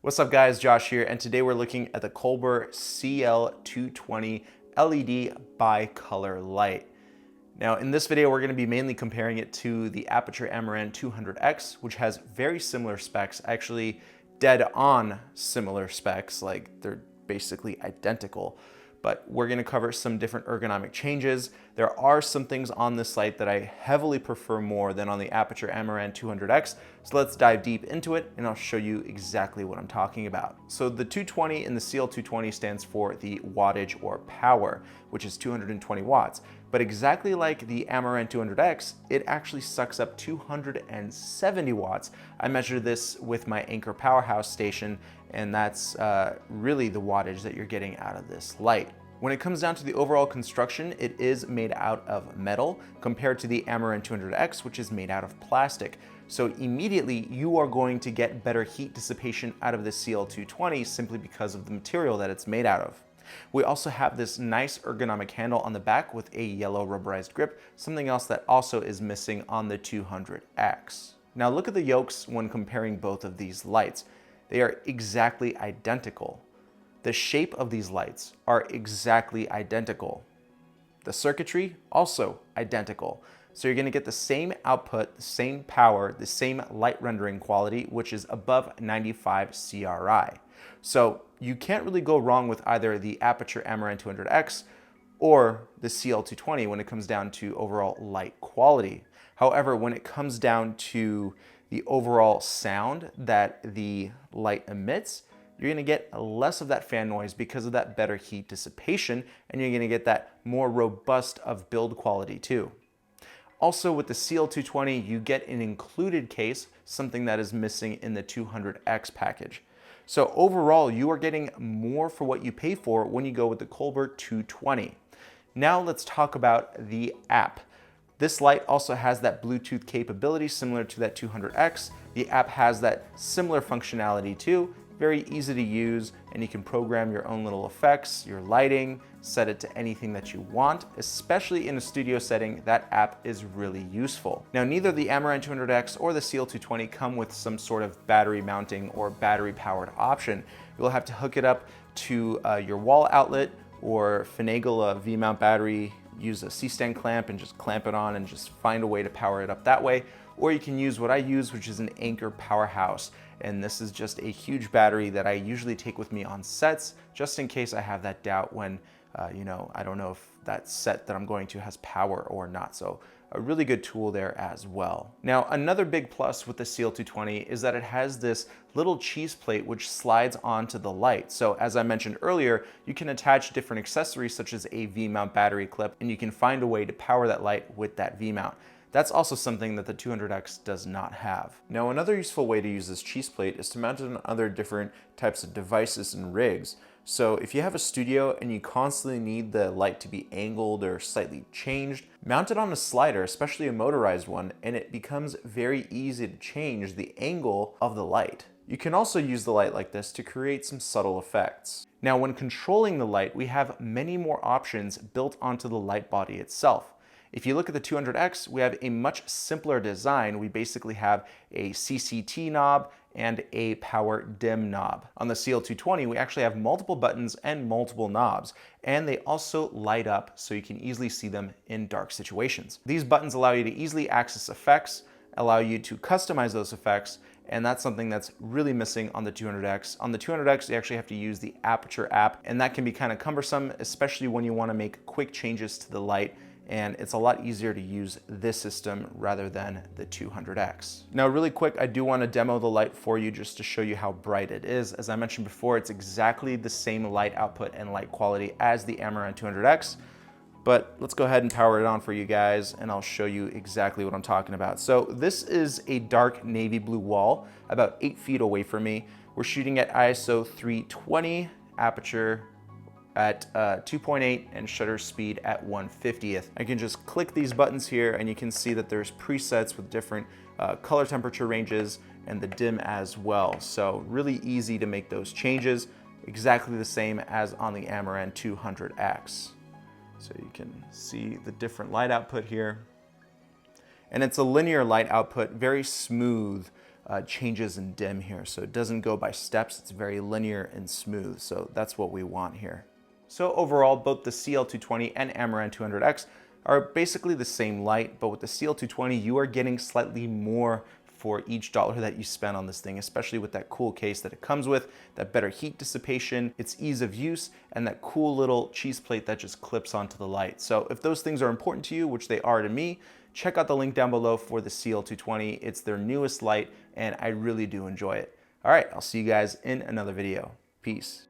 What's up guys, Josh here, and today we're looking at the Colbor CL220 LED bi-color light. Now in this video we're going to be mainly comparing it to the Aputure 200X, which has very similar specs, actually dead on similar specs, like they're basically identical. But we're going to cover some different ergonomic changes. There are some things on this light that I heavily prefer more than on the Aputure 200X. So let's dive deep into it and I'll show you exactly what I'm talking about. So the 220 in the CL220 stands for the wattage or power, which is 220 watts. But exactly like the Aputure 200X, it actually sucks up 270 watts. I measured this with my Anker powerhouse station, and that's really the wattage that you're getting out of this light. When it comes down to the overall construction, it is made out of metal compared to the Aputure 200X, which is made out of plastic. So immediately you are going to get better heat dissipation out of the CL220 simply because of the material that it's made out of. We also have this nice ergonomic handle on the back with a yellow rubberized grip, something else that also is missing on the 200X. Now look at the yokes when comparing both of these lights. They are exactly identical. The shape of these lights are exactly identical. The circuitry, also identical. So you're going to get the same output, the same power, the same light rendering quality, which is above 95 CRI. So you can't really go wrong with either the Aputure 200X or the CL220 when it comes down to overall light quality. However, when it comes down to the overall sound that the light emits, you're going to get less of that fan noise because of that better heat dissipation, and you're going to get that more robust of build quality too. Also with the CL220, you get an included case, something that is missing in the 200X package. So overall, you are getting more for what you pay for when you go with the Colbor 220. Now let's talk about the app. This light also has that Bluetooth capability similar to that 200X. The app has that similar functionality too. Very easy to use, and you can program your own little effects, your lighting, set it to anything that you want. Especially in a studio setting, that app is really useful. Now, neither the Aputure 200X or the CL220 come with some sort of battery mounting or battery powered option. You'll have to hook it up to your wall outlet or finagle a V-mount battery, use a C-stand clamp and just clamp it on and just find a way to power it up that way. Or you can use what I use, which is an Anker powerhouse. And this is just a huge battery that I usually take with me on sets, just in case I have that doubt when, I don't know if that set that I'm going to has power or not. So a really good tool there as well. Now, another big plus with the CL220 is that it has this little cheese plate which slides onto the light. So as I mentioned earlier, you can attach different accessories such as a V-mount battery clip, and you can find a way to power that light with that V-mount. That's also something that the 200X does not have. Now, another useful way to use this cheese plate is to mount it on other different types of devices and rigs. So if you have a studio and you constantly need the light to be angled or slightly changed, mount it on a slider, especially a motorized one, and it becomes very easy to change the angle of the light. You can also use the light like this to create some subtle effects. Now, when controlling the light, we have many more options built onto the light body itself. If you look at the 200X, we have a much simpler design. We basically have a CCT knob and a power dim knob. On the CL220, we actually have multiple buttons and multiple knobs, and they also light up so you can easily see them in dark situations. These buttons allow you to easily access effects, allow you to customize those effects, and that's something that's really missing on the 200X. On the 200X, you actually have to use the Aputure app, and that can be kind of cumbersome, especially when you want to make quick changes to the light. And it's a lot easier to use this system rather than the 200X. Now, really quick, I do want to demo the light for you just to show you how bright it is. As I mentioned before, it's exactly the same light output and light quality as the Aputure 200X, but let's go ahead and power it on for you guys and I'll show you exactly what I'm talking about. So this is a dark navy blue wall about 8 feet away from me. We're shooting at ISO 320, aperture at 2.8 and shutter speed at 1/50th. I can just click these buttons here and you can see that there's presets with different color temperature ranges and the dim as well. So really easy to make those changes, exactly the same as on the Aputure 200X. So you can see the different light output here. And it's a linear light output, very smooth. changes in dim here. So it doesn't go by steps, it's very linear and smooth. So that's what we want here. So overall, both the CL220 and Amaran 200X are basically the same light, but with the CL220, you are getting slightly more for each dollar that you spend on this thing, especially with that cool case that it comes with, that better heat dissipation, its ease of use, and that cool little cheese plate that just clips onto the light. So if those things are important to you, which they are to me, check out the link down below for the CL220. It's their newest light, and I really do enjoy it. All right, I'll see you guys in another video. Peace.